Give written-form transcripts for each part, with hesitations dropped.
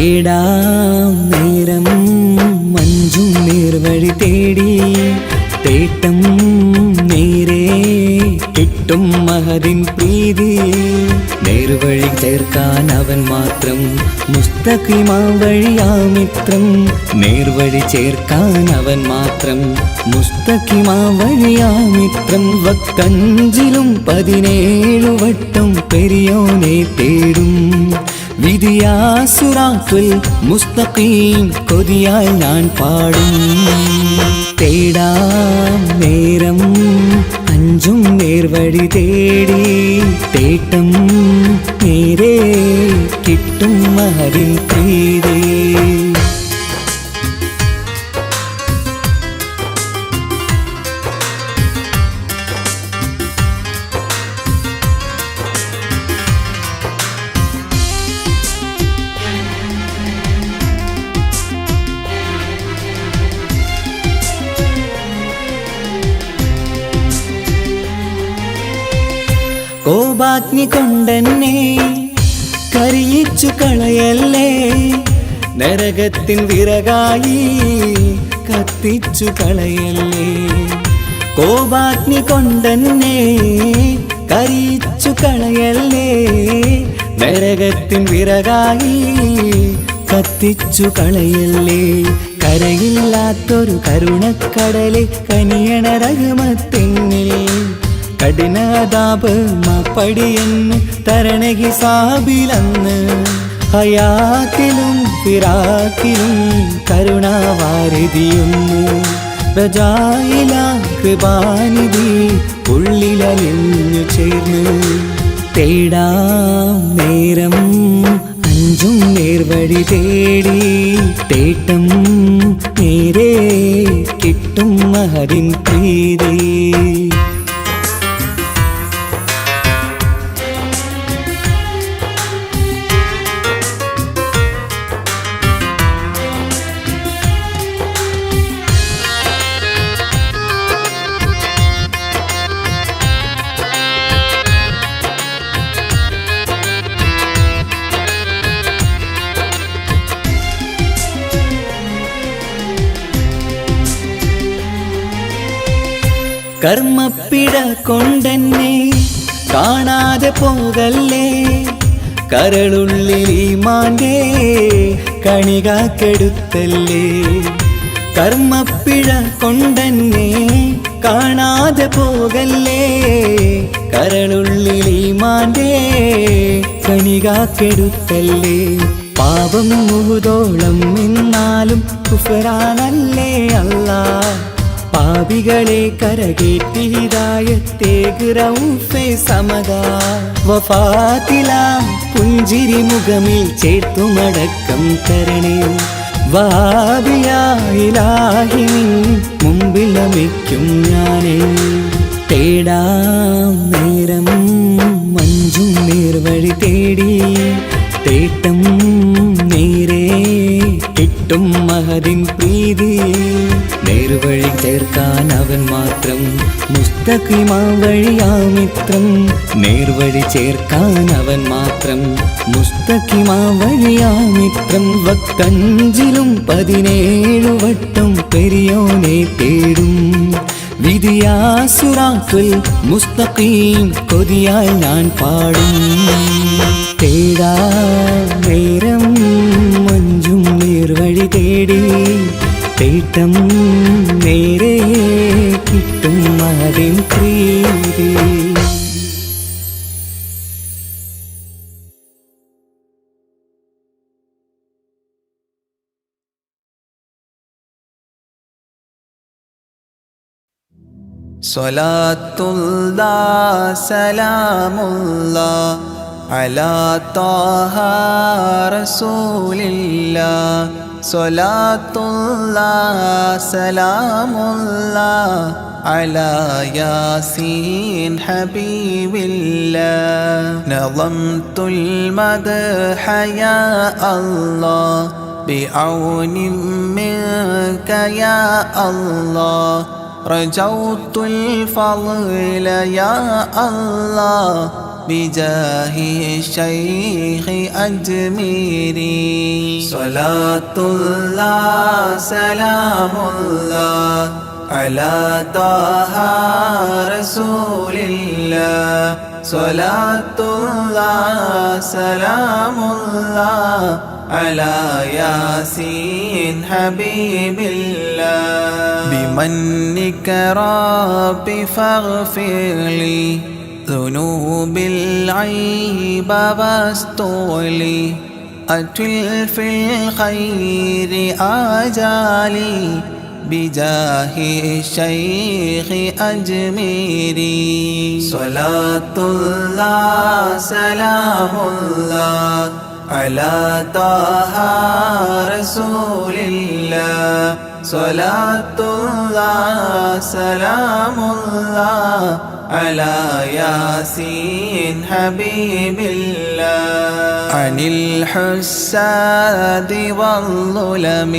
തേടാം നേരം മഞ്ചും നേർവഴി തേടി തേട്ടം നേരെ കിട്ടും മഹദിൻ പ്രീതി നേർവഴി ചേർക്കാൻ അവൻ മാത്രം മുസ്തഖിമാ വഴിയാ മിത്രം നേർവഴി ചേർക്കാൻ അവൻ മാത്രം മുസ്തഖിമാ വഴിയാ മിത്രം വക്കഞ്ചിലും 17 വട്ടം പെരിയോനെ തേടും വിധിയാ സിറാത്തുൽ മുസ്തഖീം കൊതിയാൽ ഞാൻ പാടും തേടാം നേരം അഞ്ചും നേർവഴി തേടി തേട്ടം നേരെ കിട്ടും മഹദിൻ പ്രീതി കോപാഗ്നി കൊണ്ടെന്നെ കരിയിച്ചു കളയല്ലേ നരകത്തിൻ വിറകായി കത്തിച്ചു കളയല്ലേ കോപാഗ്നി കൊണ്ടെന്നെ കരിയിച്ചു കളയല്ലേ നരകത്തിൻ വിറകായി കത്തിച്ചു കളയല്ലേ കരയില്ലാത്തൊരു കരുണക്കടലെ കനിയണ റഹ്മത്തിന്നിൽ കഠിനാദാബ് മാപ്പടിയെന്ന് തരണ ഹിസാബിലന്ന് ഹയാത്തിലും ഫിറാക്കിലും കരുണാവാരിതിയൊന്ന് പ്രജായില കൃപാനിധി ഉള്ളിലലിഞ്ഞു ചേർന്ന് തേടാം നേരം അഞ്ചും നേർവഴി തേടി തേട്ടം നേരെ കിട്ടും മഹദിൻ പ്രീതി കർമ്മപ്പിഴ കൊണ്ടെന്നെ കാണാതെ പോകല്ലേ കരളുള്ളിൽ ഈമാന്റെ കണികാക്കെടുത്തല്ലേ കർമ്മപ്പിഴ കൊണ്ടെന്നെ കാണാതെ പോകല്ലേ കരളുള്ളിൽ ഈമാന്റെ കണികാക്കെടുത്തല്ലേ പാപം മുഹുദോളം നിന്നാലും കുഫ്റാനല്ലേ അല്ലാഹ് പാപികളെ കരകേറ്റി ഹിദായത്തേക് റഊഫേ സമദാ വഫാത്തിലാം പുഞ്ചിരി മുഖമിൽ ചേർത്തുമടക്കം തരണേ വഹാബിയാ ഇലാഹി നിൻ മുമ്പിൽ നമിക്കും ഞാനേ തേടാം നേരം മഞ്ചും നേർവഴി തേടി തേട്ടം നേരെ കിട്ടും മഹദിൻ പ്രീതി നേർവഴി ചേർക്കാൻ അവൻ മാത്രം മുസ്തഖിമാ വഴിയാ മിത്രം നേർവഴി ചേർക്കാൻ അവൻ മാത്രം മുസ്തഖിമാ വഴിയാ മിത്രം വക്കഞ്ചിലും 17 വട്ടം പെരിയോനെ തേടും വിധിയാ സിറാത്തുൽ മുസ്തഖീം കൊതിയാൽ ഞാൻ പാടും തേടാ നേരം മഞ്ചും നേർവഴി തേടി തേട്ടം നേരെ കിട്ടും മഹദിൻ പ്രീതി സ്വലാത്തുല്ലാഹ് സലാമുല്ലാഹ് അലാ ത്വാഹ റസൂലില്ലാഹ് സ്വലാത്തുല്ലാഹ് സലാമുല്ലാഹ് അലാ യാസീൻ ഹബീബില്ലാഹ് നളംതുൽ മദ്ഹ യാ അല്ലാഹ് ബിഔനി മിൻക യാ അല്ലാഹ് رجوت الفضل يا الله بجاه الشيخ أجميري صلاة الله سلام الله على طه رسول الله صلاة الله سلام الله على ياسين حبيب الله بمنك ربي فاغفر لي ذنوب العيب واستولي أتل في الخير آجالي بجاه الشيخ أجميري صلاة الله سلام الله على طه رسول الله صلاة الله سلام الله على ياسين حبيب الله عن الحساد والظلم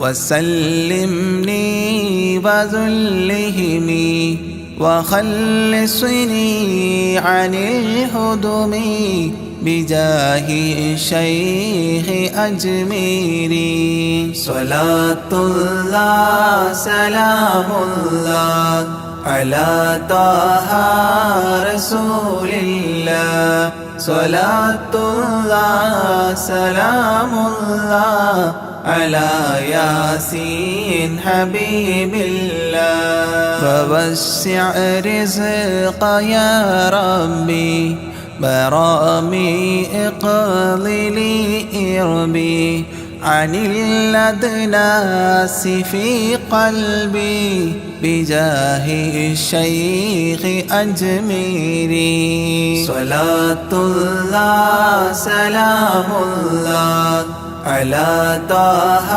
وسلمني وذلهم وخلصني عن الهدم بجاه الشيخ أجميري صلاة الله سلام الله على طه رسول الله صلاة الله سلام الله على ياسين حبيب الله فوسع رزق يا ربي برامي اقضي إربي عن الأدناس في قلبي بجاه الشيخ أجميري صلاة الله سلام الله على طه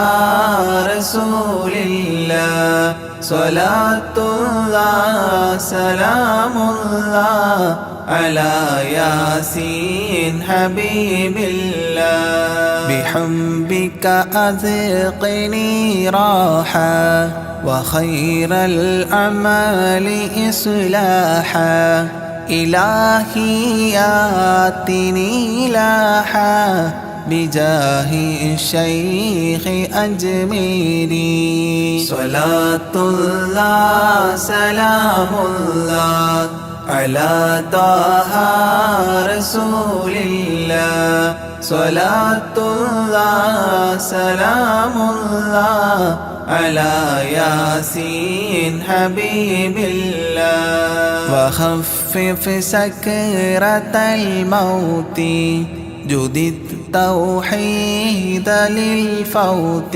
رسول الله صلاة الله سلام الله على ياسين حبيب الله بحبك أذقني راحة وخير الأعمال إصلاحا إلهي آتني لاحا بجاه الشيخ أجميري صلاة الله سلام الله على طه رسول الله صلاة الله سلام الله على ياسين حبيب الله وخفف سكرة الموت جدد التوحيد للفوت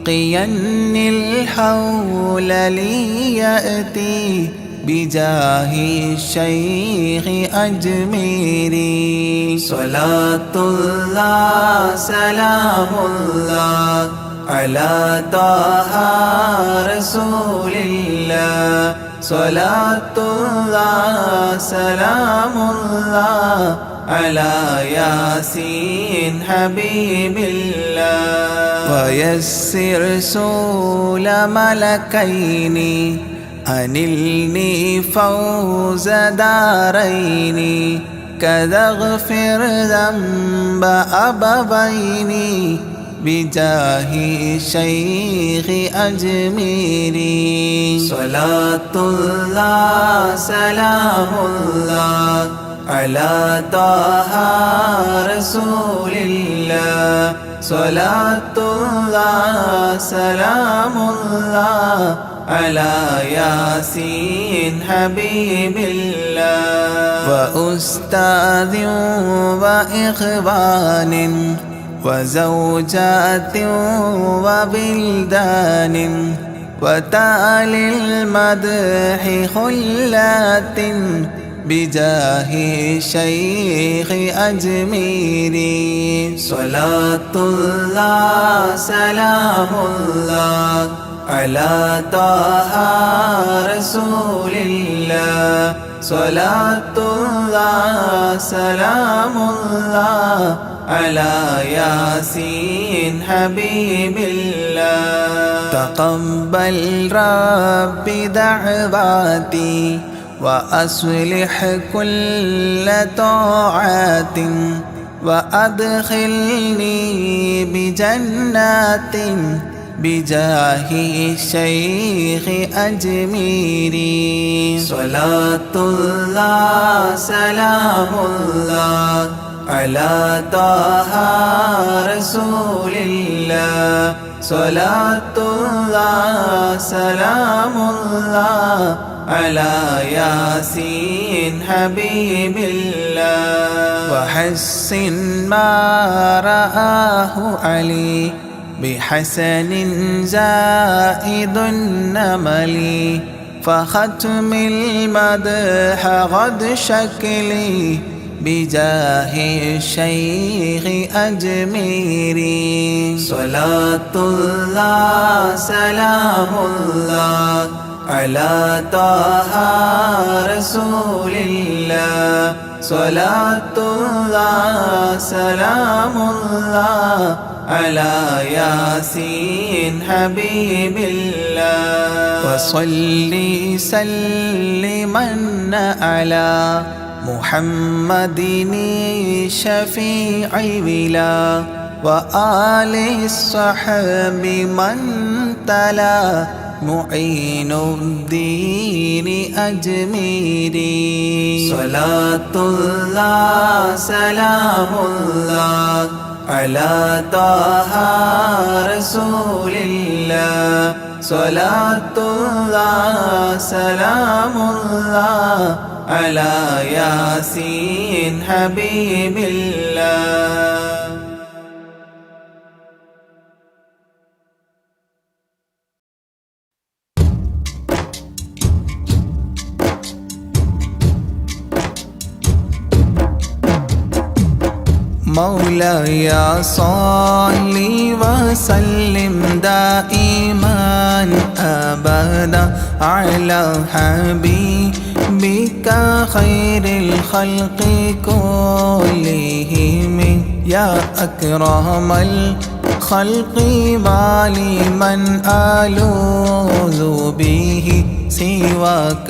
قين الحول لي يأتي بجاه الشيخ أجميري صلاة الله سلام الله على طه رسول الله صلاة الله سلام الله على ياسين حبيب الله ويسر سول ملكين أنلني فوز دارين كذا اغفر ذنب أبوين بجاه الشيخ أجميري صلاة الله سلام الله على طه رسول الله صلاة الله سلام الله على ياسين حبيب الله وأستاذ وإخوان وزوجات وبلدان وتالي المدح خلات بجاه الشيخ أجميري صلاة الله سلام الله على طه رسول الله صلاة الله سلام الله على ياسين حبيب الله تقبل ربي دعواتي وأصلح كل طاعات وأدخلني بجنات بجاه الشيخ أجميري. صلاة الله سلام الله على طه رسول الله. صلاة الله سلام الله على ياسين حبيب الله. وحسن ما رآه علي بحسن زائد النمل. فختم المدح غد شكلي بجاه الشيخ أجميري. صلاة الله سلام الله على طه رسول الله. صلاة الله سلام الله على ياسين حبيب الله. وصلي سلما على محمد الشفيع بلا وآل الصحب من تلا معين الدين أجميري. صلاة الله سلام الله على طه رسول الله. صلاة الله سلام الله على ياسين حبيب الله. مولاي صل وسلم دائما أبدا على حبيبك خير الخلق كلهم. يا أكرم الخلق ما لي من ألوذ به سواك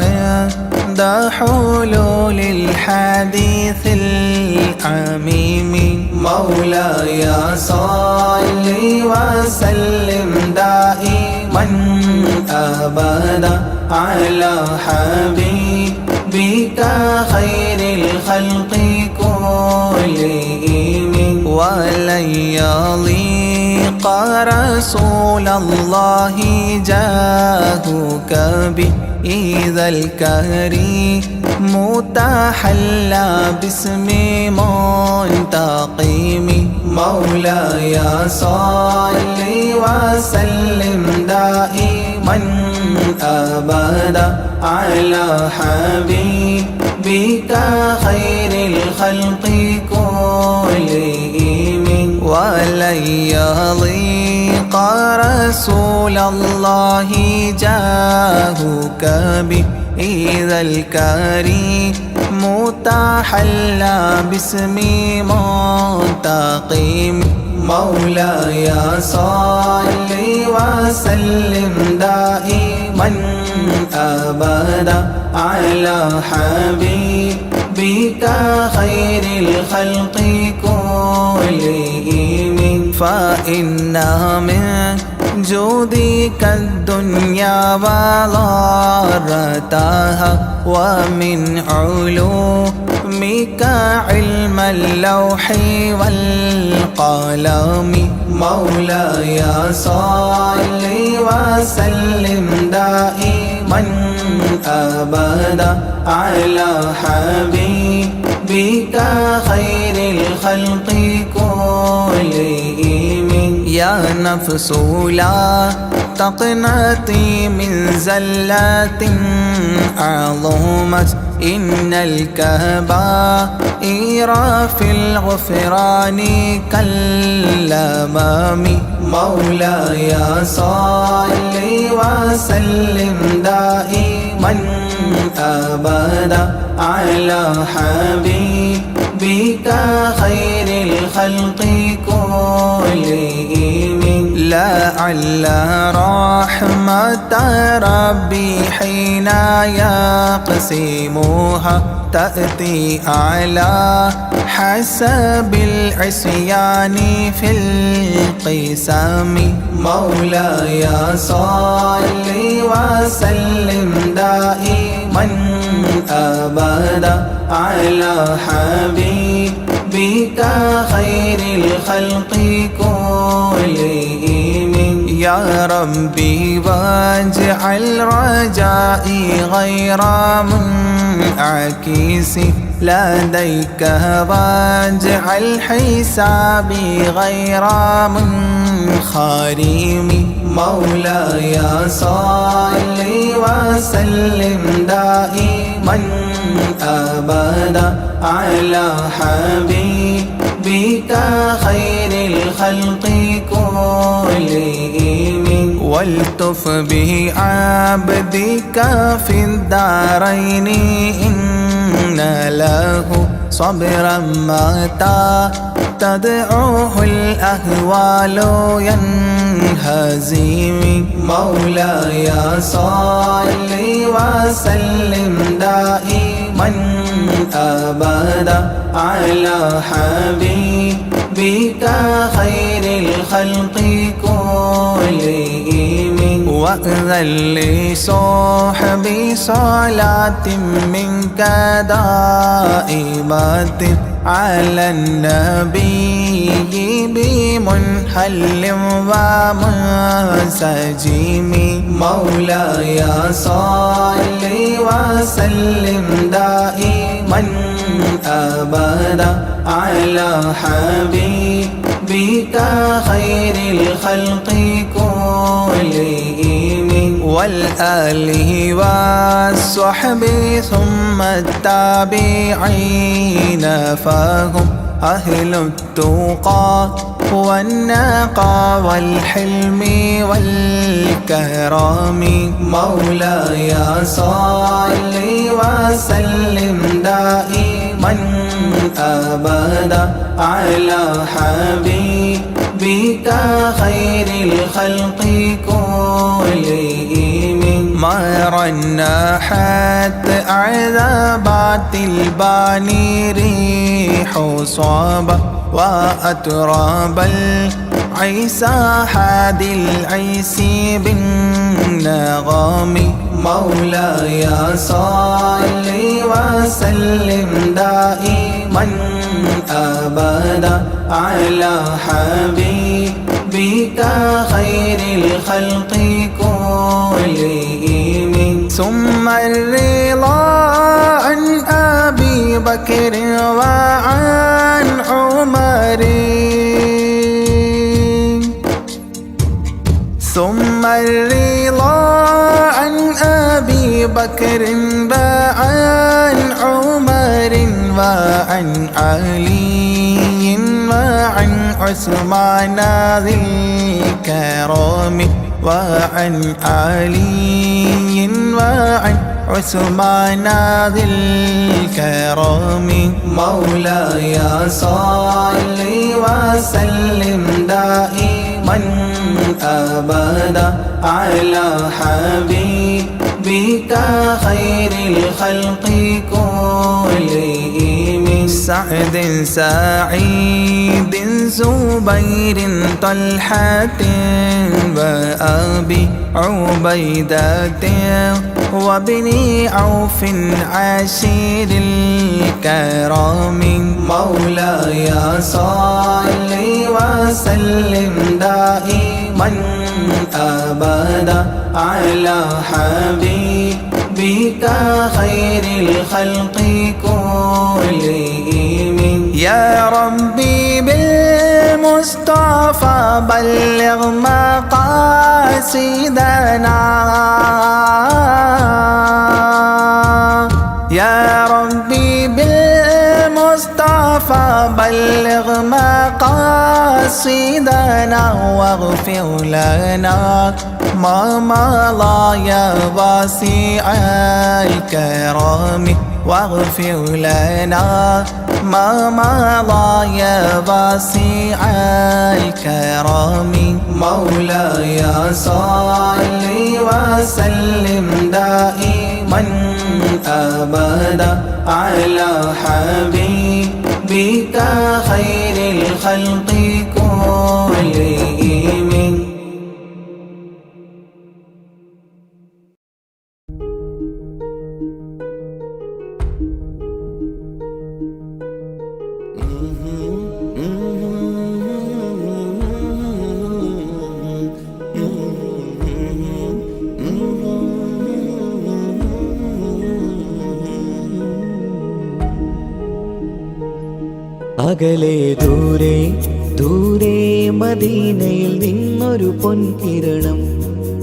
عند حلول الحديث العميم. مولاي صل وسلم دائما أبدا على حبيبك خير الخلق كلهم. ولن يضيق رسول الله جاهك بإذا الكريم تحلى باسم منتقم. مولاي صل وسلم دائما أبدا على حبيبك خير الخلق كلهم. ولن يضيق رسول الله جاهك بإذا الكريم تحلى باسم منتقم. مولاي صل وسلم دائما أبدا على حبيبك خير الخلق كلهم. فإن من جودك الدنيا وضارتها ومن علومك علم اللوح والقلم. مولاي صل وسلم دائما أبدا على حبيبك خير الخلق كلهم. يا نفس لا تقنطي من زلات عظمت إن الكبائر في الغفران كالأمام. مولاي صل وسلم دائما أبدا على حبيبك خير الخلق كلهم. لعل رحمة ربي حين يقسمها تأتي على حسب العصيان في القسم. مولاي صل وسلم دائما أبدا على حبيبك خير الخلق كلهم. يا ربي واجعل رجائي غير منعكس لديك واجعل حسابي غير منخرم. مولاي صل وسلم دائما أبدا على حبيبك خير الخلق كلهم. والتف به عبدك في الدارين إن له صبرا متى تدعوه الأهوال ينهزم. مولاي صل وسلم دائما أبدا على حبيبك خير الخلق كلهم. وأذن لصحبي صلاة منك دائمة على النبي بمنحل ومنسجم. مولاي صل وسلم دائما أبدا على حبيبك خير الخلق كلهم. والآله والصحب ثم التابعين فهم أهل التقى والنقى والحلم والكرم. مولاي صل وسلم دائما أبدا على حبيبك خير الخلق كلهم. ما رنحت عذابات الباني ريح صابة وأتراب العيسى حاد العيس بالنغم. مولاي صل وسلم دائما أبدا على حبيبك خير الخلق كلهم. ثم الرضا عن أبي بكر وعن عمر. ثم الرضا عن أبي بكر وعن عمر وعن علي وعن عثمان ذي الكرم. وعن علي وعن عثمان ذي الكرم. مولاي صل وسلم دائما أبدا على حبيبك خير الخلق كلهم. سعد سعيد زبير طلحة وأبي عبيدة وابن عوف عشير الكرام. مولاي صل وسلم دائما أبدا على حبيبك خير الخلق كلهم. يا ربي بالمصطفى بلغ مقاصدنا. يا ربي بالمصطفى بلغ مقاصدنا واغفر لنا ما مضى يا واسع الكرم واغفر لنا ما مضى يا واسع الكرم مولاي صل وسلم دائما أبدا على حبيبك خير الخلق كلهم. അകലെ ദൂരെ ദൂരെ മദീനയിൽ നിന്നൊരു പൊൻകിരണം,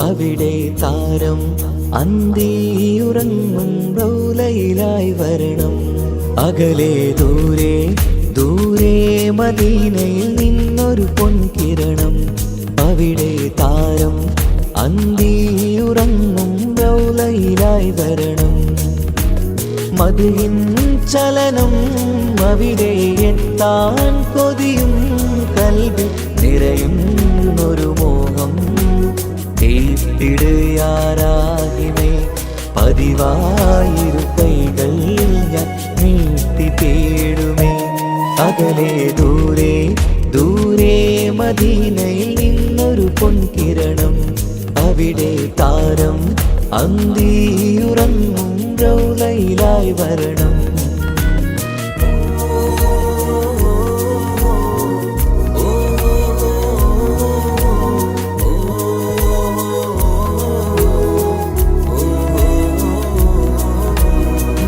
അവിടെ താരം അന്തിയുറങ്ങും റൗലയിലായി വരണം. അകലെ ദൂരെ ദൂരെ മദീനയിൽ നിന്നൊരു പൊൻകിരണം, അവിടെ താരം അന്തിയുറങ്ങും റൗലയിലായി വരണം. മദിഹിൻ ചലനം അവിടെ എത്താൻ കൊതിയും കൽബിൽ നിറയുന്നൊരു മോഹം. കേട്ടിടുയാരാഹിമേ പതിവായിരു കൈകൾ ഞാൻ നീട്ടി തേടുമേ. അകലെ ദൂരെ ദൂരെ മദീനയിൽ നിന്നൊരു പൊൻകിരണം, അവിടെ താരം അന്തിയുറങ്ങും റൗലയിലായി വരണം.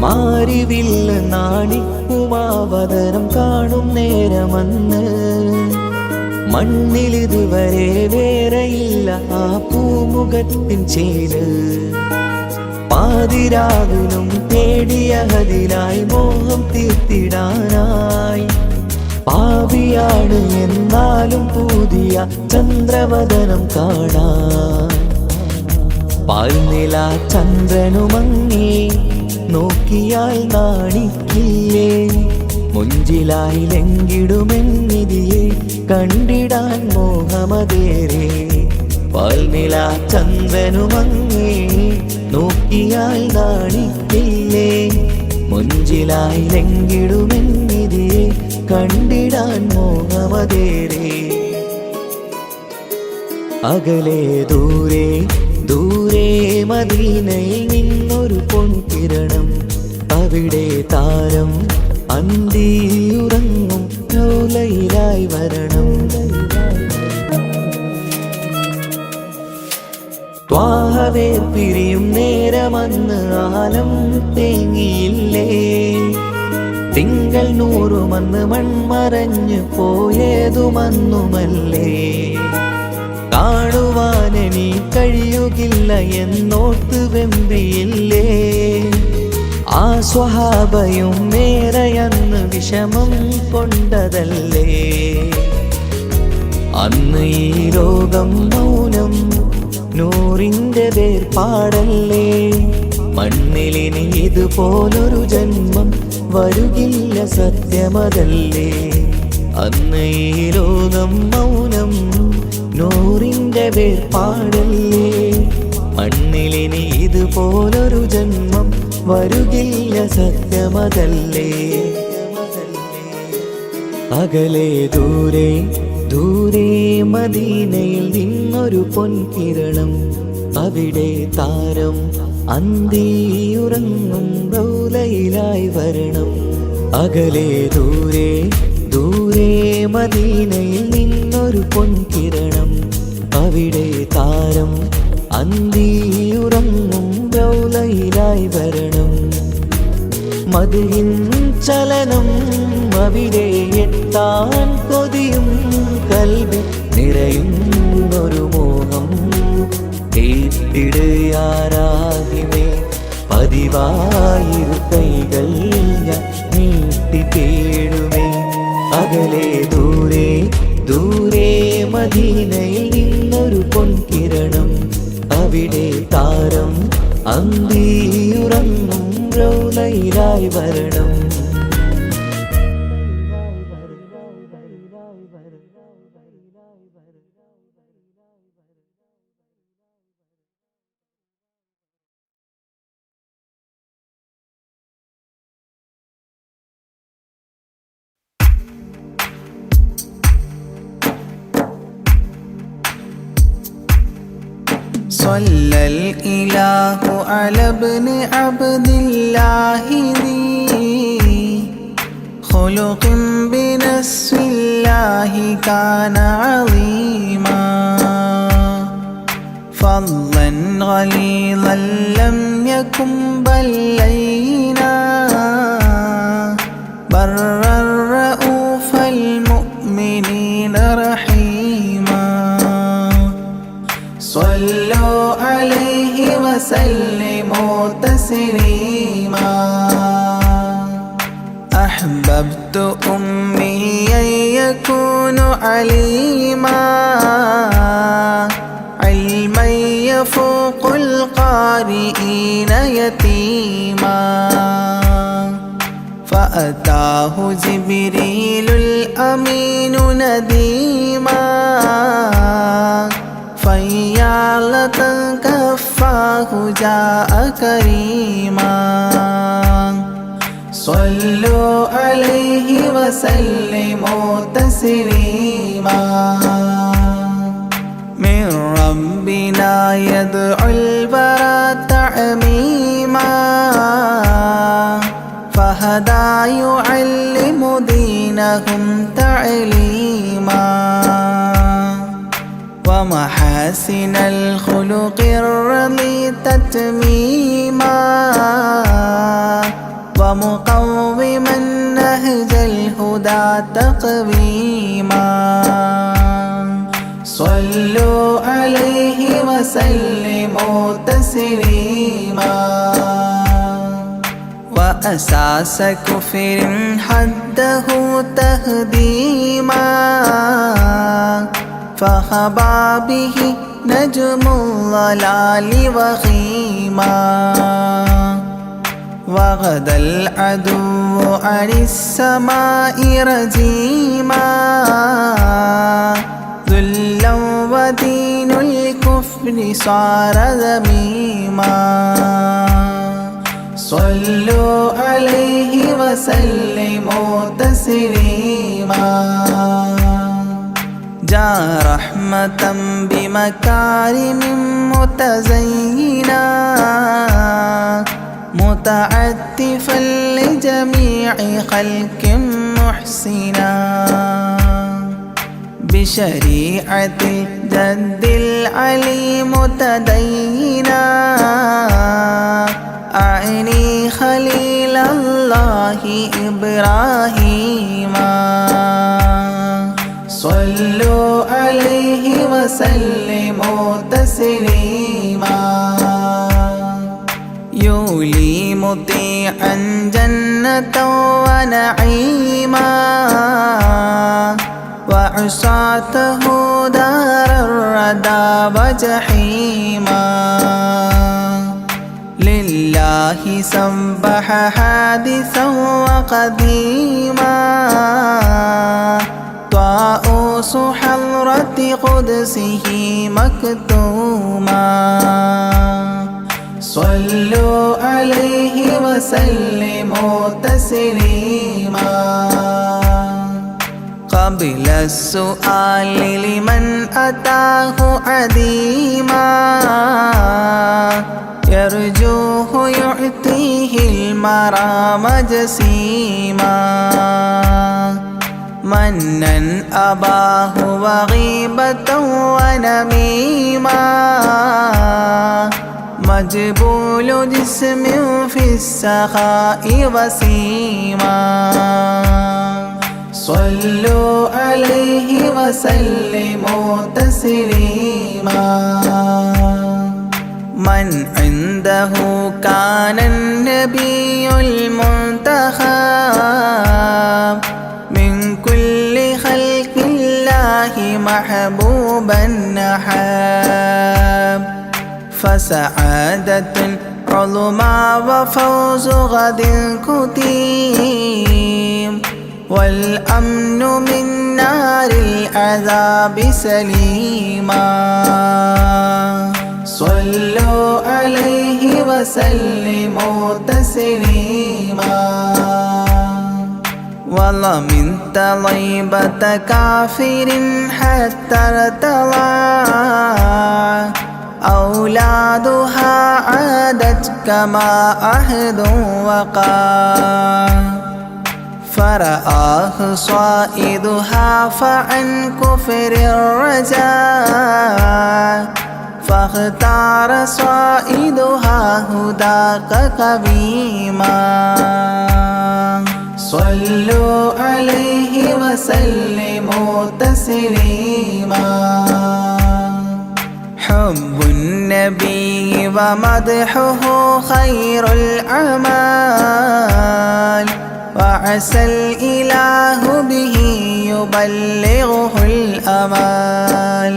മാരിവില്ല നാണിക്കുമാവതരം കാണും നേരമന്ന്, മണ്ണിലിതുവരെ വേറെയില്ല ആ പൂമുഖത്തിൻ ചേര്. പാതിരാവിലും തേടിയ ഹദിലായി മോഹം തീർത്തിടാനായി, പാപിയാണ് എന്നാലും പുതിയ ചന്ദ്രവദനം കാണാൻ. പാൽനില ചന്ദ്രനുമങ്ങി നോക്കിയാൽ നാണിക്കില്ലേ, മുഞ്ചിലായി ലംഘിടുമെന്നിതിയെ കണ്ടിടാൻ മോഹമതേറെ. പാൽനില ചന്ദ്രനുമങ്ങി നോക്കിയാൽ നാണിക്കില്ലേ, മുഞ്ചിലായി ലംഘിടുമെന്നിതിയെ കണ്ടിടാൻ മോഹമതേറെ. അകലെ ദൂരെ ദൂരെ മദീനയിൽ നിന്നൊരു പൊൻകിരണം, അവിടെ താരം അന്തിയുറങ്ങും റൗലയിലായി വരണം. ത്വാഹവേ പിരിയും നേരമന്ന് ആലം തേങ്ങിയില്ലേ, തിങ്കൾ നൂറുമന്ന് മൺമറഞ്ഞു പോയതുമന്നുമല്ലേ. കാണുവാനെനി കഴിയുകില്ല എന്നോർത്ത് വെമ്പിയില്ലേ, ആ സ്വഹാബയും മേറയന്ന് വിഷമം കൊണ്ടതല്ലേ. അന്ന് ഈ ലോകം മൗനം നൂറിൻ്റെ വേർപാടല്ലേ, മണ്ണിലിനി ഇതുപോലൊരു ജന്മം വരുകില്ല സത്യമതല്ലേ. അന്ന് ഈ ലോകം മൗനം നൂറിൻ്റെ വേർപാടല്ലേ, മണ്ണിലിനി ഇതുപോലൊരു ജന്മം വരുകില്ല സത്യമതല്ലേ. അകലെ ദൂരെ ദൂരെ മദീനയിൽ നിന്നൊരു പൊൻകിരണം, അവിടെ താരം അന്തിയുറങ്ങും റൗലയിലായി വരണം. അകലെ ദൂരെ ദൂരെ മദീനയിൽ നിന്നൊരു പൊൻകിരണം, അവിടെ താരം അന്തിയുറങ്ങും റൗലയിലായി വരണം. മദിഹിൻ ചലനം അവിടെ എത്താൻ കൊതിയും കൽബിൽ നിറയുന്നൊരു മോഹം. കേട്ടിടുയാരാഹിമേ പതിവായിരു കൈകൾ ഞാൻ നീട്ടി തേടുമേ. അകലെ ദൂരെ ദൂരെ മദീനയിൽ നിന്നൊരു പൊൻകിരണം, അവിടെ താരം അന്തിയുറങ്ങും റൗളയിലായി വരണം. صلى الإله على ابن عبد الله ذي خلق بنص الله كان عظيما فضلا غليظا لم يكن بل لينا برا رؤوف المؤمنين رحيما صلوا عليه وسلموا تسليما أحببت أمي يكون عليما علما يفوق القارئين يتيما فأتاه جبريل الأمين نديما فيالة كفاه جاء كريما صلوا عليه وسلموا تسليما من ربنا يدعو البرى تعميما فهدى يعلم دينهم تعليما ومحاسن الخلق الرضي تتميما ومقوما نهج الهدى تقويما صلوا عليه وسلموا تسليما وأساس كفر حده تهديما فخبا به نجم الضلال وخيما وغدا العدو عن السماء رجيما ذلا ودين الكفر صار ذميما صلوا عليه وسلموا تسليما جاء رحمة بمكارم متزينا متعتفا لجميع خلق محسنا بشريعة الجد العلي متدينا أعني خليل الله إبراهيم صلوا عليه وسلموا تسليما يولي مطيعا جنة ونعيما وعصاته دار الردى وجحيما لله سبح حادثا وقديما طاؤوس حضرة قدسه مكتوما صلوا عليه وسلموا تسليما قبل السؤال لمن أتاه عديما يرجوه يعطيه المرام جسيما منا أباه وغيبة ونميما مجبول جسم في السخاء وسيما صلوا عليه وسلموا تسليما من عنده كان النبي المنتخب من كل خلق الله محبوبا نحب فسعادة عظمى وفوز غد كتيم، والأمن من نار العذاب سليما. صلوا عليه وسلموا تسليما. والله من طيبة كافر حتى ارتضى، أولادها عادت كما عهد وقع، فرآه صائدها فعن كفر الرجاء، فاختار صائدها هداك قويما. صلوا عليه وسلموا تسليما. حب النبي ومدحه خير الأعمال، وعسى الإله به يبلغه الأمال،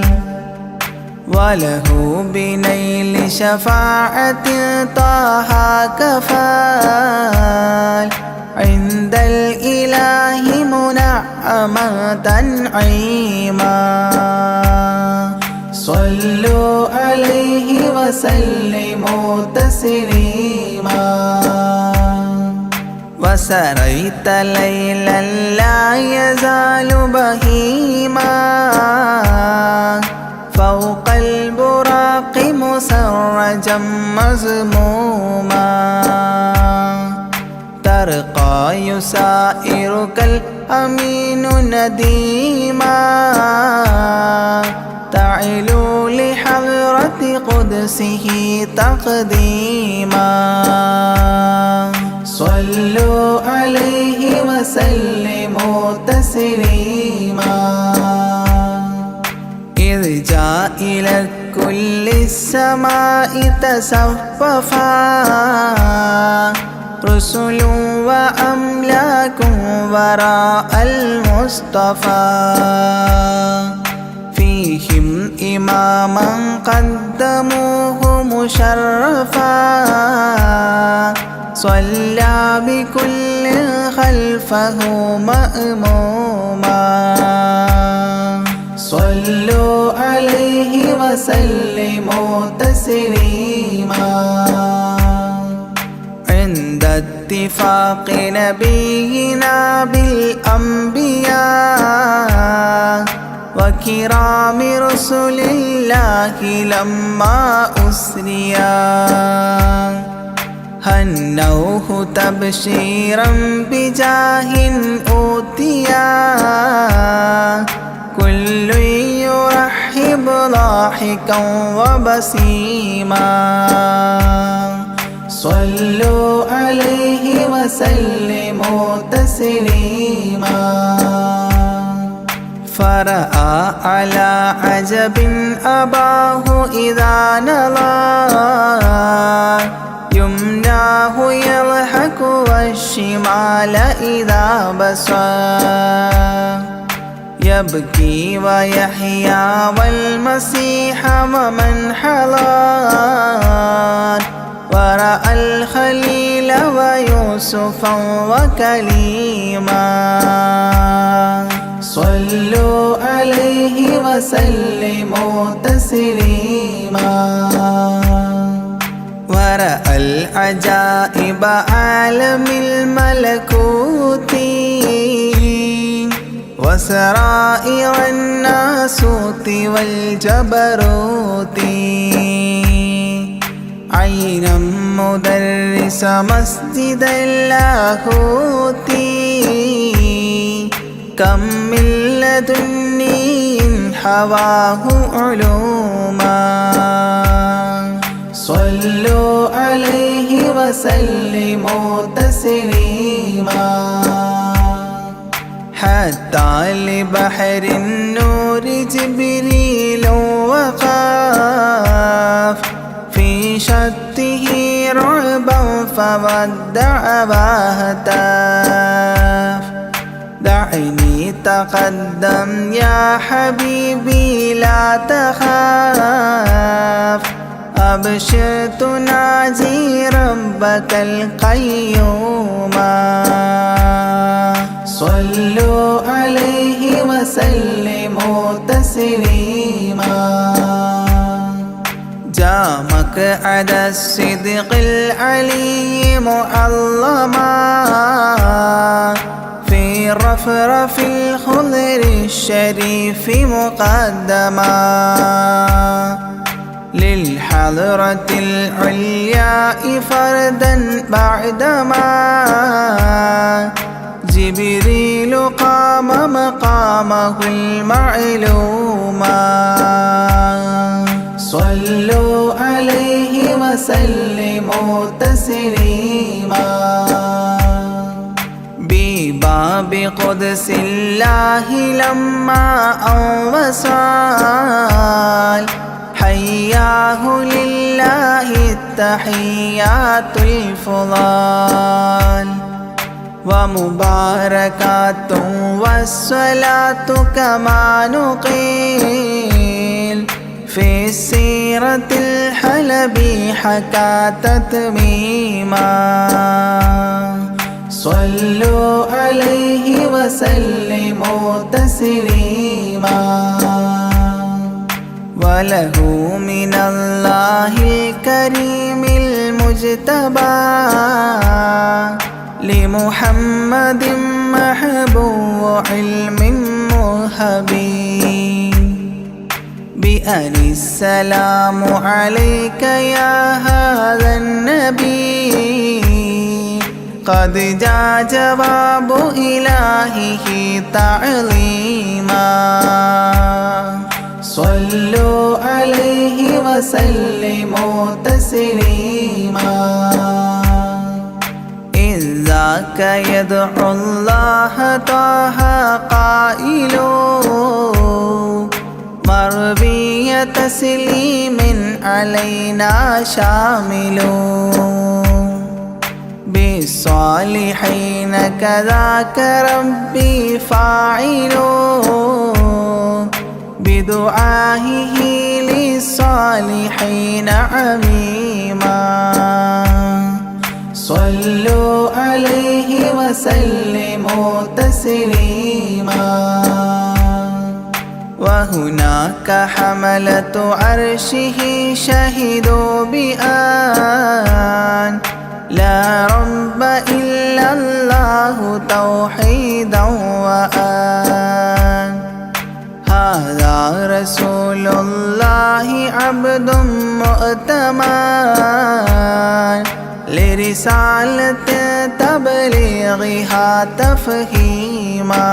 وله بنيل شفاعة طه كفال، عند الإله منعما تنعيما. صلوا عليه وسلموا تسليما. وسريت ليلا لا يزال بهيما، فوق البراق مسرجا مزموما، ترقى يسائرك الأمين نديما، تعلو لحضرة قدسه تقديما. صلوا عليه وسلموا تسليما. إذ جاء إلى كل السماء تصففا، رسل وأملاك وراء المصطفى، فيهم إماما قدموه مشرفا، صلى بكل خلفه مأموما. صلوا عليه وسلموا تسليما. عند اتفاق نبينا بالأنبياء وكرام رسل الله لما أسريا، هنوه تبشيرا بجاه أوتيا، كل يرحب ضاحكا وبسيما. صلوا عليه وسلموا تسليما. فرأى على عجب أباه إذا نظى، يمناه يضحك والشمال إذا بصى، يبكي ويحيى والمسيح ومن حضر، ورأى الخليل ويوسفا وكليما. صلوا عليه وسلموا تسليما. ورأى العجائب عالم الملكوت، وسرائر الناسوت والجبروت، عينا مدرس مسجد اللاهوت، كم من لدني حواه علوما. صلوا عليه وسلموا تسليما. حتى لبحر النور جبريل وقاف، في شته رعبا فودع وهتاف، دعني تقدم يا حبيبي لا تخاف، أبشر تناجي ربك القيوم صلوا عليه وسلموا تسليما جاء مقعد الصدق العلي معلما في رفرف الخضر الشريف مقدما للحضرة العليا فردا بعدما جبريل قام مقامه المعلوم صلوا عليه وسلموا تسليما بباب قدس الله لما أوصال حياه لله التحيات الفضال ومباركات والصلاة كما نقيل في السيرة الحلبي حكى تتميما صلوا عليه وسلموا تسليما وله من الله الكريم المجتبى لمحمد محبوب علم مهبي بأن السلام عليك يا هذا النبي قد جاء جواب إلهه تعظيما صلوا عليه وسلموا تسليما إذ ذاك يدعو الله طه قائل مربي تسليم علينا شامل بالصالحين كذاك ربي فاعل بدعائه للصالحين عميما صلوا عليه وسلموا تسليما وهناك حملة عرشه شهدوا بأن لا رب إلا الله توحيدا وأن هذا رسول الله عبد مؤتمن لرسالة تبليغها تفهيما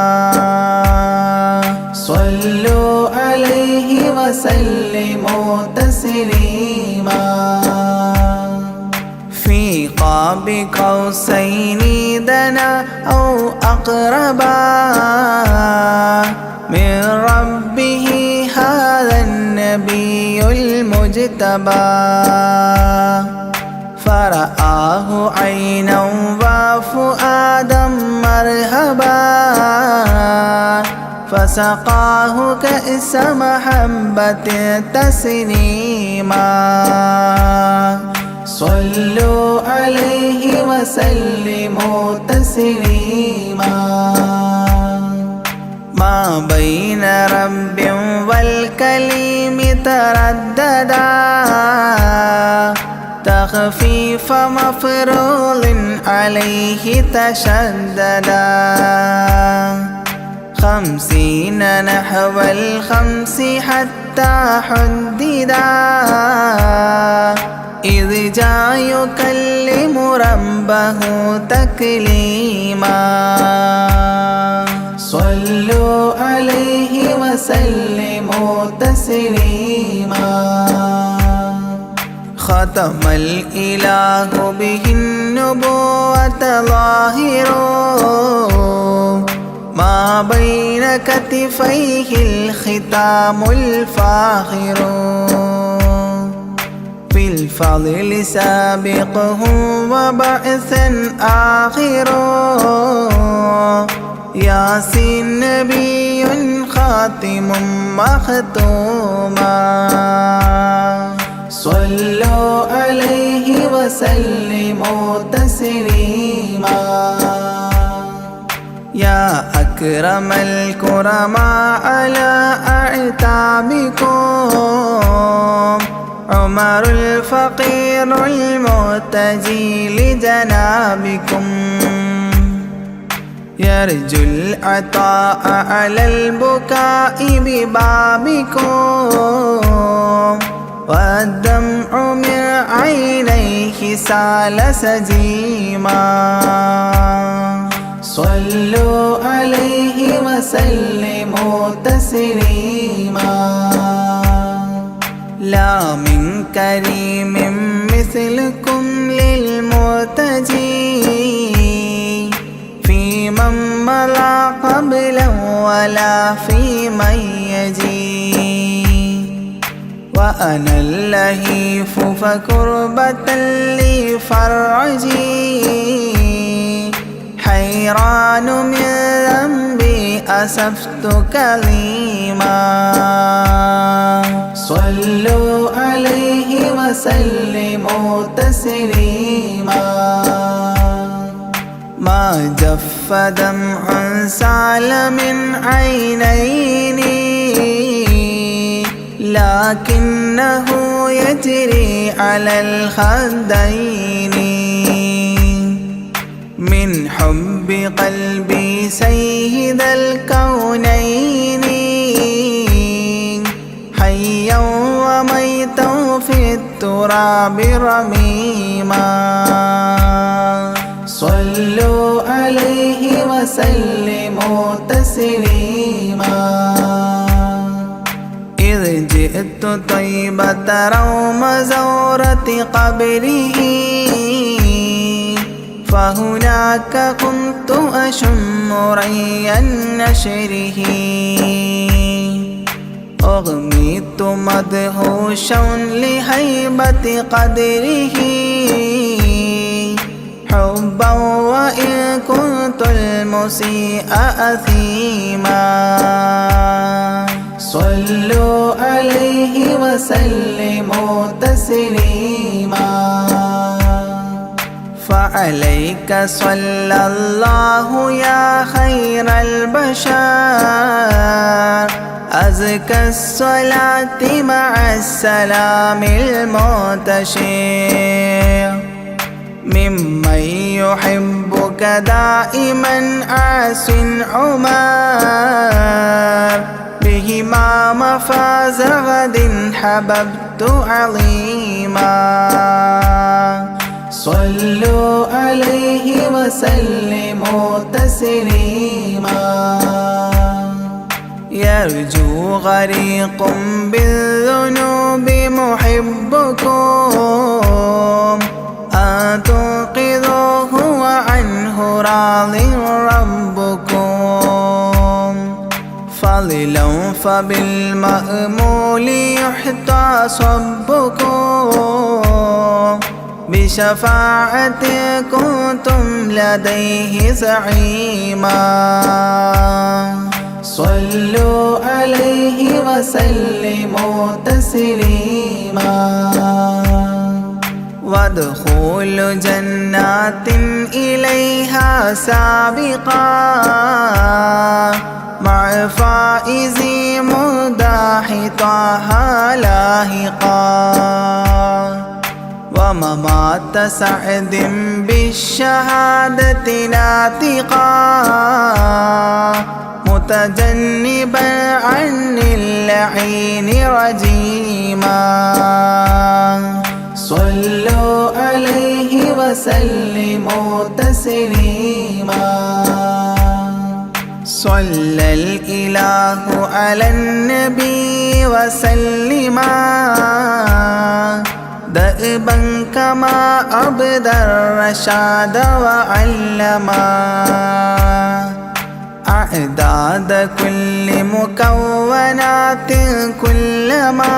صلوا عليه وسلموا تسليما في قاب قوسين دنا أو أقربا من ربه هذا النبي المجتبى فرآه عينا وفؤادا مرهبا فسقاه كأس محبة تسنيما صلوا عليه وسلموا تسليما ما بين رب والكليم ترددا تخفيف مفروض عليه تشددا 50 نحو 5 حتى حددا إذ جاء يكلم ربه تكليما صلوا عليه وسلموا تسليما ختم الإله به النبوة ظاهر ما بين كتفيه الختام الفاخر في الفضل سابقه وبعثا آخر ياسين نبي خاتم مختوما صلوا عليه وسلموا تسليما يا أكرم الكرماء على أعتابكم عمر الفقير المرتجي لجنابكم يرجو العطاء على البكاء ببابكم والدمع من عينيه سال سجيما صلوا عليه وسلموا تسليما لا من كريم مثلكم للمرتجي في من مضى قبلا ولا في من يجي وأنا اللهيف فكربة لي فرجي حيران من ذنبي أسفت كليما صلوا عليه وسلموا تسليما ما جف دمع سال من عينيني لكنه يجري على الخدين من حب قلبي سيد الكونين حيا وميتا في التراب رميما صلوا عليه وسلموا تسليما إذ جئت طيبة روم زورة قبره فهناك كنت أشم ري نشره أغميت مدهوشا لهيبة قدره حبا وإن كنت المسيء أثيما صلوا عليه وسلموا تسليما فعليك صلى الله يا خير البشر أزكى الصلاة مع السلام المنتشر ممن يحبك دائما عاص عمر بهما مفاز غد حببت عظيما صلوا عليه وسلموا تسليما يرجو غريق بالذنوب محبكم أن تنقذوه وعنه راض ربكم فضلا فبالمأمول يحتى صبكم بشفاعة كنتم لديه زعيما صلوا عليه وسلموا تسليما ودخول جنات إليها سابقا مع فائز مداح طه لاحقا وممات سعد بالشهادة ناطقا متجنبا عن اللعين رجيما صلوا عليه وسلموا تسليما صلى الإله على النبي وسلما دأبا كما أبدى الرشاد وعلما أعداد كل مكونات كلما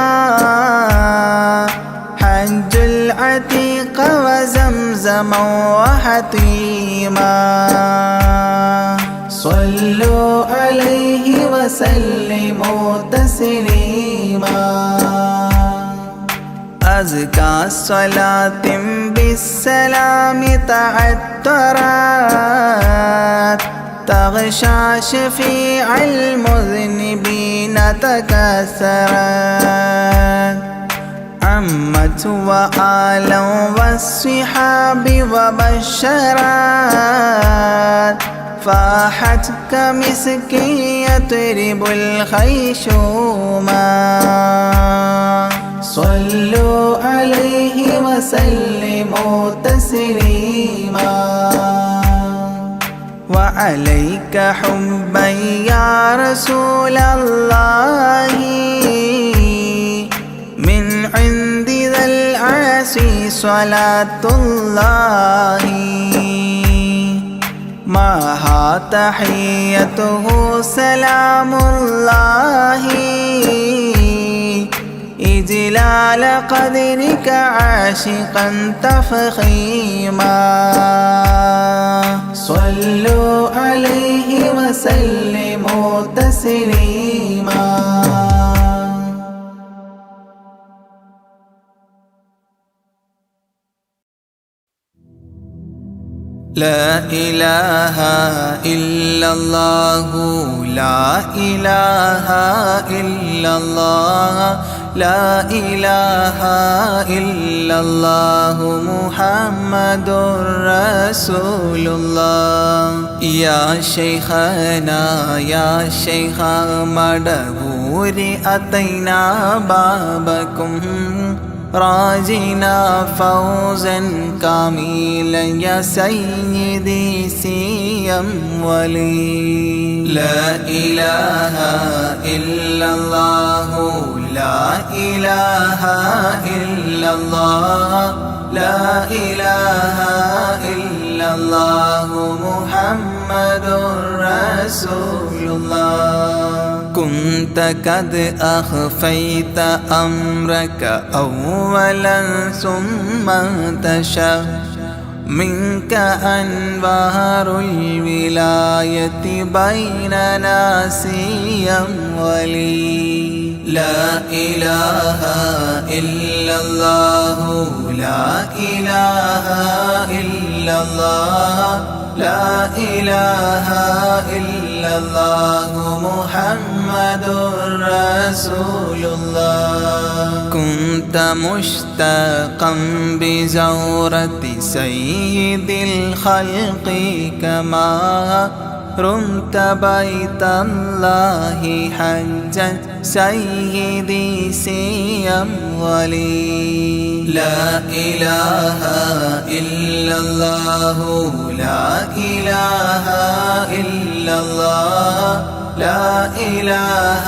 حج العتيق وزمزما وحطيما صلوا عليه وسلموا تسليما أزكى صلاة بالسلام تعطرت تغشى شفيع المذنبين تكسرت عمت وآلا والصحاب وبشرت فاحت كمسك يطرب الخيشوما صلوا عليه وسلموا تسليما وعليك حبا يا رسول الله من عند ذا العرش صلاة الله معها تحيته سلام الله إجلال قدرك عاشقا تفخيما صلوا عليه وسلموا تسليما لا إله إلا الله لا إله إلا الله لا إله إلا الله محمد رسول الله يا شيخنا يا شيخ مدبور أتينا بابكم راجنا فوزا كاملا يا سيدي سيم ولي لا إله إلا الله لا إله إلا الله لا إله إلا الله محمد رسول الله كنت قد أخفيت أمرك أولا ثم انتشر منك أنوار الولاية بيننا سيم ولي لا إله إلا الله لا إله إلا الله لا إله إلا الله محمد رسول الله كنت مشتاقا بزورة سيد الخلق كما رمت بيت الله حجا سيدي سيم ولي لا إله إلا الله لا إله إلا الله لا إله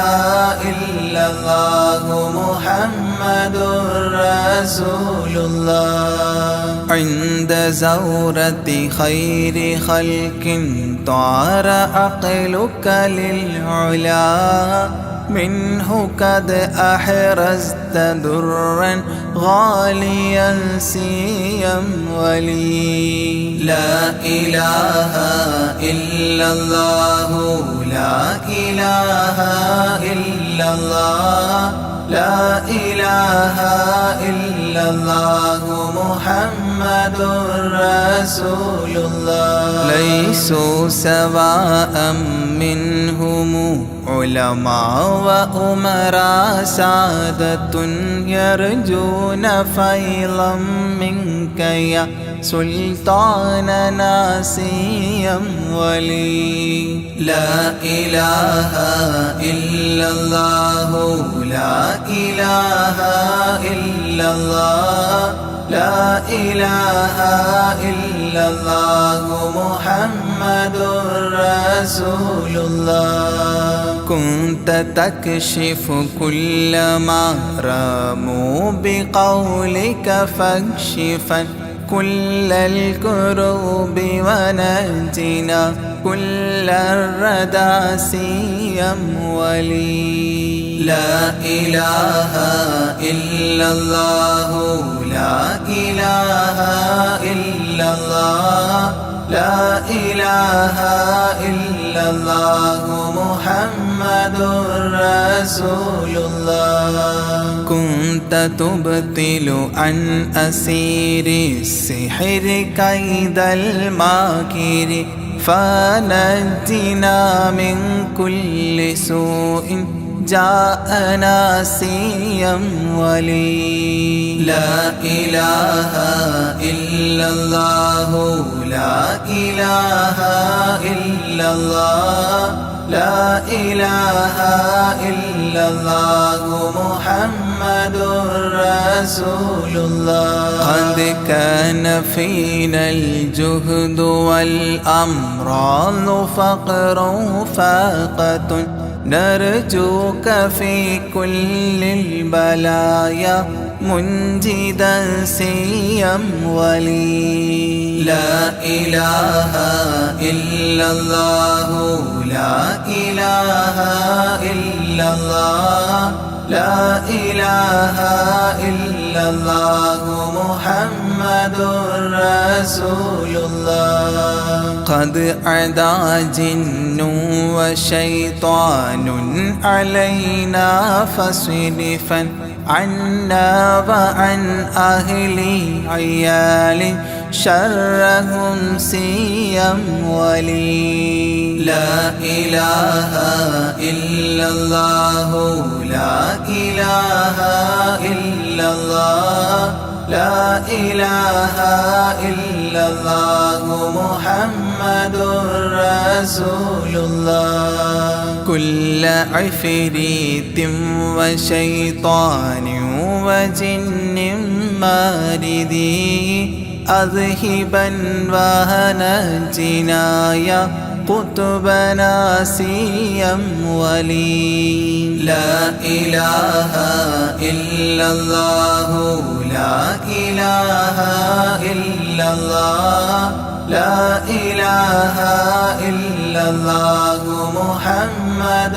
إلا الله محمد رسول الله عند زورة خير خلق طار عقلك للعلا منه قد أحرزت درا غاليا سيم ولي لا إله إلا الله لا إله إلا الله لا إله إلا الله محمد رسول الله ليسوا سواء منهم علماء وأمراء سادة يرجون فيضا منك يا سلطاننا سيم ولي لا إله إلا الله لا إله إلا الله لا إله إلا الله محمد رسول الله كنت تكشف كل ما راموا بقولك فاكشفا كل الكروب ونجنا كل الردى سيم ولي لا إله إلا الله لا إله إلا الله لا إله إلا إلا الله محمد رسول الله كنت تبطل عن أسير السحر كيد الماكر فنجنا من كل سوء جاءنا سيا ولي لا إله إلا الله لا إله إلا الله لا إله إلا الله محمد رسول الله قد كان فينا الجهد والأمراض فقر فاقة نرجوك في كل البلايا منجدا سيا ولي لا إله إلا الله لا إله إلا الله لا إله إلا الله محمد رسول الله قد عدا جن وشيطان علينا فاصرفا عنا وعن أهل عيال شرهم سيا ولي لا إله إلا الله لا إله إلا الله لا إله إلا الله محمد رسول الله كل عفريت وشيطان وجن ماردي أذهبا وهنجنا يا قطبنا سيا ولي لا إله إلا الله لا إله إلا الله لا إله إلا الله محمد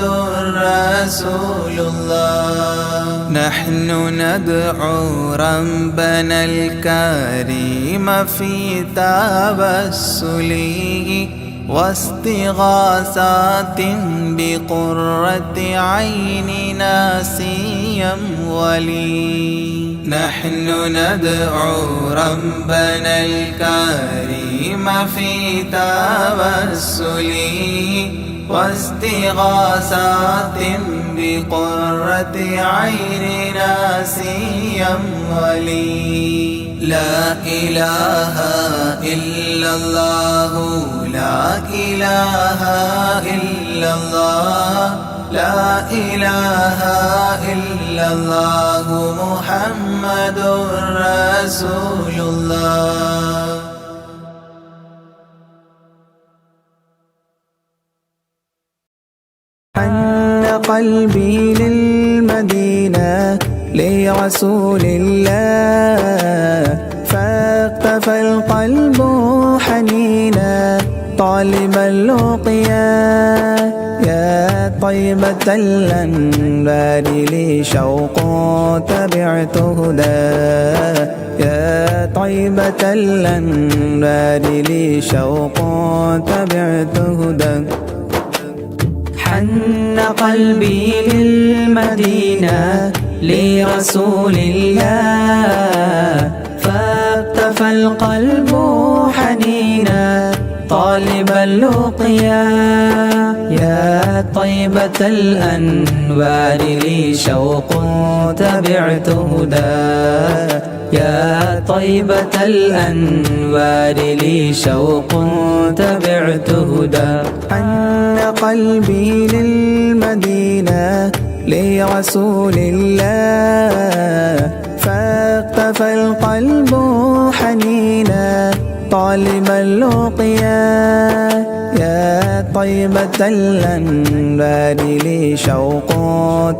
رسول الله نحن ندعو ربنا الكريم في توسله واستغاثات بقرة عيننا سيا ولي نحن ندعو ربنا الكريم في توسله واستغاثات بقرة عيننا سيا ولي لا إله إلا الله لا إله إلا الله لا إله إلا الله محمد رسول الله حن قلبي للمدينة لرسول الله فاقتفى القلب حنينا طالبا لقيا يا طيبة الأنبار لي شوق تبعت هدى يا طيبة الأنبار لي شوق تبعت هدى حن قلبي للمدينة لرسول الله فاقتفى القلب حنينا طالبا لقيا يا طيبة الأنوار لي شوق تبعت هدى يا طيبة الأنوار لي شوق تبعت هدى حن قلبي للمدينة لرسول الله فاقتفى القلب حنينا طالبا لقيا يا طيبة الأنبار لي شوق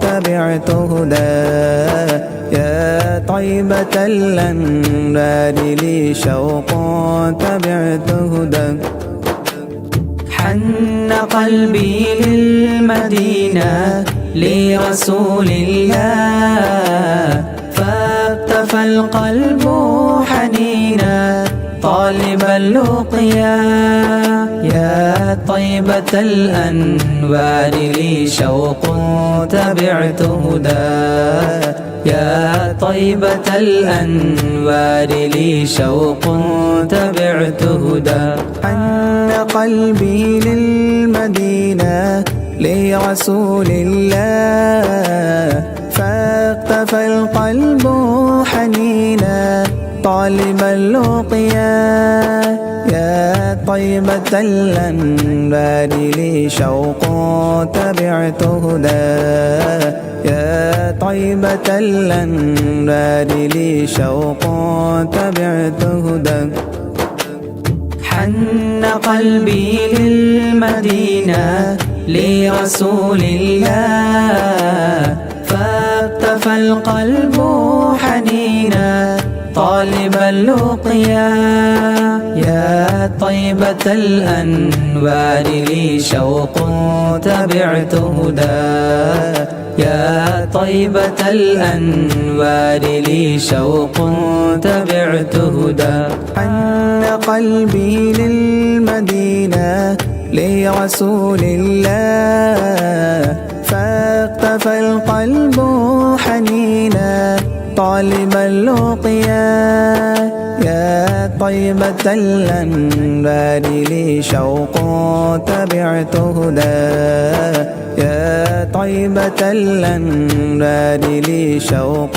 تبعت هدى يا طيبة الأنبار لي شوق تبعت هدى حن قلبي للمدينة لرسول الله فاقتفى القلب حنينا طالب اللقيا. يا طيبة الأنوار لي شوق تبعت هدى. يا طيبة الأنوار لي شوق تبعت هدى. حن قلبي للمدينة لرسول الله، فاقتفى القلب حنينا طالب اللقيا. يا طيبة الأنوار لي شوق تبعت هدى. يا طيبة الأنوار لي شوق تبعت هدى. حن قلبي للمدينة لرسول الله، فاقتفى القلب حنينا طالب اللقيا. يا طيبة الأنوار لي شوق تبعت هدى. يا طيبة الأنوار لي شوق تبعت هدى. حن قلبي للمدينة لرسول الله، فاقتفى القلب حنينا طالب اللقيا. يا طيبة الأنوار لي شوق تبعت هدى. يا طيبة الأنوار لي شوق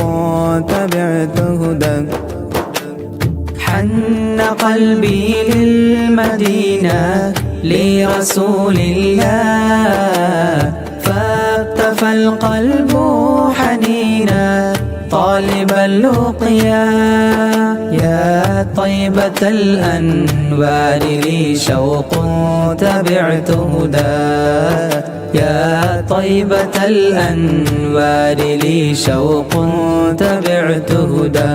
تبعت هدى. حن قلبي للمدينة لرسول الله، فاقتفى القلب حنينا طالب اللقيا. يا طيبة الأنوار لي شوق تبعت هدى. يا طيبة الأنوار لي شوق تبعت هدى.